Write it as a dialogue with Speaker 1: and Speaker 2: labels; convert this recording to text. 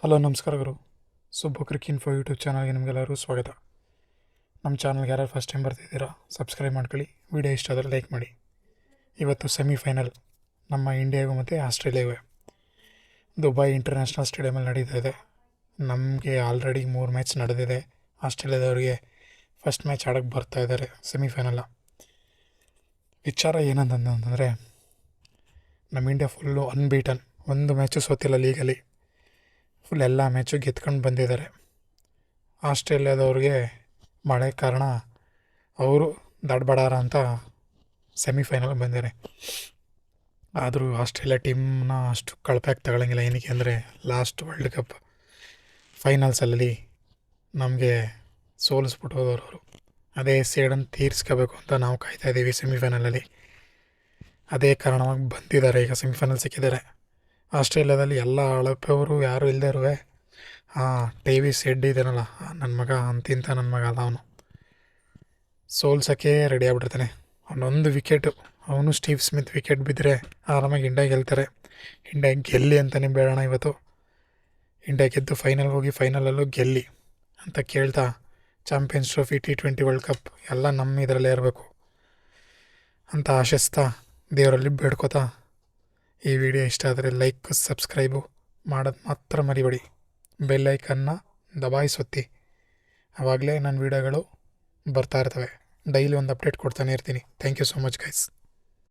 Speaker 1: Hello ನಮಸ್ಕಾರ ಗುರು. Subbu ಕ್ರಿಕ್ info YouTube ಚಾನಲ್ಗೆ ನಿಮಗೆಲ್ಲರೂ ಸ್ವಾಗತ. ನಮ್ಮ ಚಾನಲ್ಗೆ ಯಾರು ಫಸ್ಟ್ ಟೈಮ್ ಬರ್ತಿದ್ದೀರಾ ಸಬ್ಸ್ಕ್ರೈಬ್ ಮಾಡ್ಕೊಳ್ಳಿ. ವಿಡಿಯೋ ಇಷ್ಟ ಆದರೆ ಲೈಕ್ ಮಾಡಿ. ಇವತ್ತು ಸೆಮಿಫೈನಲ್ ನಮ್ಮ ಇಂಡಿಯಾಗೂ ಮತ್ತು ಆಸ್ಟ್ರೇಲಿಯಾಗೂ ದುಬೈ ಇಂಟರ್ನ್ಯಾಷನಲ್ ಸ್ಟೇಡಿಯಮಲ್ಲಿ ನಡೀತಾ ಇದೆ. ನಮಗೆ ಆಲ್ರೆಡಿ 3 ಮ್ಯಾಚ್ ನಡೆದಿದೆ. ಆಸ್ಟ್ರೇಲಿಯಾದವ್ರಿಗೆ ಫಸ್ಟ್ ಮ್ಯಾಚ್ ಆಡೋಕ್ಕೆ ಬರ್ತಾ ಇದ್ದಾರೆ ಸೆಮಿಫೈನಲ್ಲ. ವಿಚಾರ ಏನಂತಂದರೆ ನಮ್ಮ ಇಂಡಿಯಾ ಫುಲ್ಲು ಅನ್ಬೀಟನ್, ಒಂದು ಮ್ಯಾಚು ಸೋತಿಲ್ಲ ಲೀಗಲ್ಲಿ. ಫುಲ್ ಎಲ್ಲ ಮ್ಯಾಚು ಗೆದ್ಕೊಂಡು ಬಂದಿದ್ದಾರೆ. ಆಸ್ಟ್ರೇಲಿಯಾದವ್ರಿಗೆ ಮಳೆ ಕಾರಣ ಅವರು ದಡ್ಬಡಾರ ಅಂತ ಸೆಮಿಫೈನಲ್ಗೆ ಬಂದಿದ್ದಾರೆ. ಆದರೂ ಆಸ್ಟ್ರೇಲಿಯಾ ಟೀಮ್ನ ಅಷ್ಟು ಕಳಪೆಯಾಗಿ ತಗೊಳ್ಳಂಗಿಲ್ಲ. ಏನಕ್ಕೆ ಅಂದರೆ ಲಾಸ್ಟ್ ವರ್ಲ್ಡ್ ಕಪ್ ಫೈನಲ್ಸಲ್ಲಿ ನಮಗೆ ಸೋಲಿಸ್ಬಿಟ್ಟು ಹೋದವರು ಅವರು. ಅದೇ ಸೇಡನ್ನು ತೀರಿಸ್ಕೋಬೇಕು ಅಂತ ನಾವು ಕಾಯ್ತಾಯಿದ್ದೀವಿ ಸೆಮಿಫೈನಲಲ್ಲಿ. ಅದೇ ಕಾರಣವಾಗಿ ಬಂದಿದ್ದಾರೆ. ಈಗ ಸೆಮಿಫೈನಲ್ ಸಿಕ್ಕಿದ್ದಾರೆ. ಆಸ್ಟ್ರೇಲಿಯಾದಲ್ಲಿ ಎಲ್ಲ ಅಳಪೆಯವರು ಯಾರೂ ಇಲ್ಲದೇ ಇರುವೆ ಡೇವಿಸ್ ಹೆಡ್ ಇದ್ದಾನಲ್ಲ, ನನ್ನ ಮಗ ಅಂತಿಂತ ನನ್ನ ಮಗ ಅಲ್ಲ, ಅವನು ಸೋಲ್ಸೋಕ್ಕೆ ರೆಡಿ ಆಗ್ಬಿಡ್ತಾನೆ. ಅವನೊಂದು ವಿಕೆಟು, ಅವನು ಸ್ಟೀವ್ ಸ್ಮಿತ್ ವಿಕೆಟ್ ಬಿದ್ದರೆ ಆರಾಮಾಗಿ ಇಂಡಿಯಾ ಗೆಲ್ತಾರೆ. ಇಂಡಿಯಾ ಗೆಲ್ಲಿ ಅಂತಲೇ ಬೇಡೋಣ ಇವತ್ತು. ಇಂಡಿಯಾ ಗೆದ್ದು ಫೈನಲ್ಗೆ ಹೋಗಿ ಫೈನಲಲ್ಲೂ ಗೆಲ್ಲಿ ಅಂತ ಕೇಳ್ತಾ, champions trophy, T20 world cup ಎಲ್ಲ ನಮ್ಮ ಇದರಲ್ಲೇ ಇರಬೇಕು ಅಂತ ಆಶಿಸ್ತಾ, ದೇವರಲ್ಲಿ ಬೇಡ್ಕೋತಾ, ಈ ವಿಡಿಯೋ ಇಷ್ಟ ಆದರೆ ಲೈಕ್ ಸಬ್ಸ್ಕ್ರೈಬು ಮಾಡೋದು ಮಾತ್ರ ಮರಿಬೇಡಿ. ಬೆಲ್ಲೈಕನ್ನ ದಬಾಯಿಸೊತ್ತಿ, ಆವಾಗಲೇ ನನ್ನ ವೀಡಿಯೋಗಳು ಬರ್ತಾ ಇರ್ತವೆ. ಡೈಲಿ ಒಂದು ಅಪ್ಡೇಟ್ ಕೊಡ್ತಾನೆ ಇರ್ತೀನಿ. Thank you so much guys.